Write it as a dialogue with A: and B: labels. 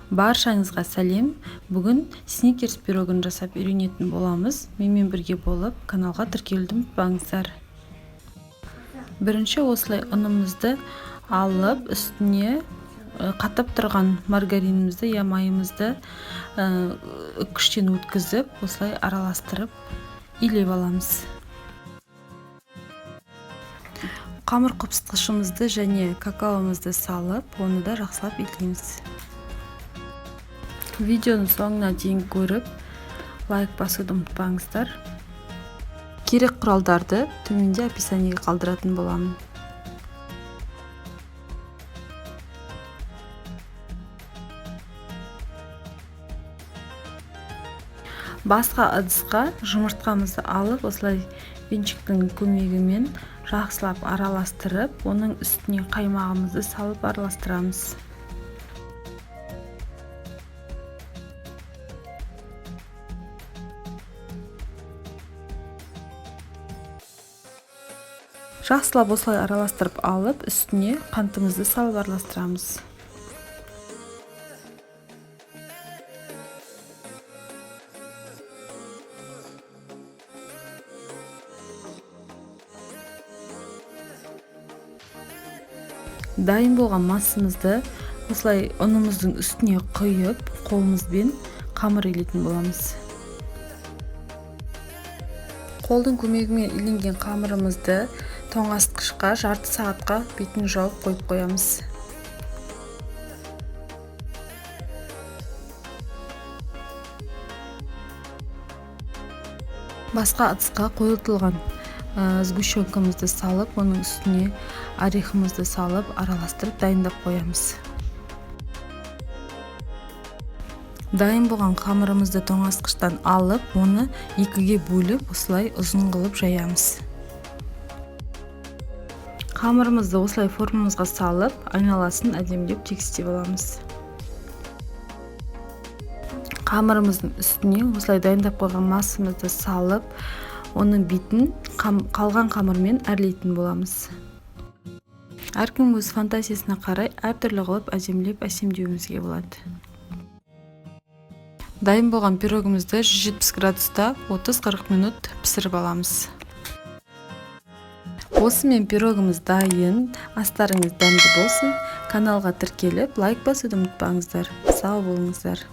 A: Баршаңызға сәлем. Бүгін сникерс пирогын жасап үйренетін боламыз. Менімен бірге болып каналға тіркелуді ұмытпаңыздар. Бірінші осылай ұнымызды алып, үстіне қатып тұрған маргаринімізді я майымызды үккіштен өткізіп, осылай араластырып илеп аламыз. Қамыр қопсытқышымызды және какаомызды салып, оны да жақсылап илейміз. Видеоны соңына дейін көріп, лайк басуды ұмытпаңыздар. Керек құралдарды төменде описаниеге қалдыратын боламын. Басқа ыдысқа жұмыртқамызды алып, осылай венчиктің көмегімен жақсылап араластырып, оның үстіне қаймағымызды салып араластырамыз. Жақсылап осылай араластырып алып, үстіне қантымызды салып араластырамыз. Дайын болған массамызды осылай ұнымыздың үстіне құйып, қолымызбен қамыр илейтін боламыз. Қолдың көмегімен иленген қамырымызды тоңазытқышқа жарты сағатқа бетін жауып қойып қоямыз. Басқа ыдысқа қойылтылған сгущенкамызды салып, оның үстіне орехымызды салып, араластырып дайындап қоямыз. Дайын болған қамырымызды тоңазытқыштан алып, оны екіге бөліп, осылай ұзын қылып жаямыз. Қамырымызды осылай формамызға салып, айналасын әдемілеп тегістеп аламыз. Қамырымыздың үстіне осылай дайындап қойған массамызды салып, оның бетін қалған қамырмен әрлейтін боламыз. Әркім өз фантазиясына қарай әртүрлі қылып әдемілеп әсемдеуімізге болады. Дайын болған пирогымызды 170 градуста 30-40 минут пісіріп аламыз. Осымен пирогымыз дайын. Астарыңыз дәмді болсын. Каналға тіркеліп, лайк басуды ұмытпаңыздар. Сау болыңыздар.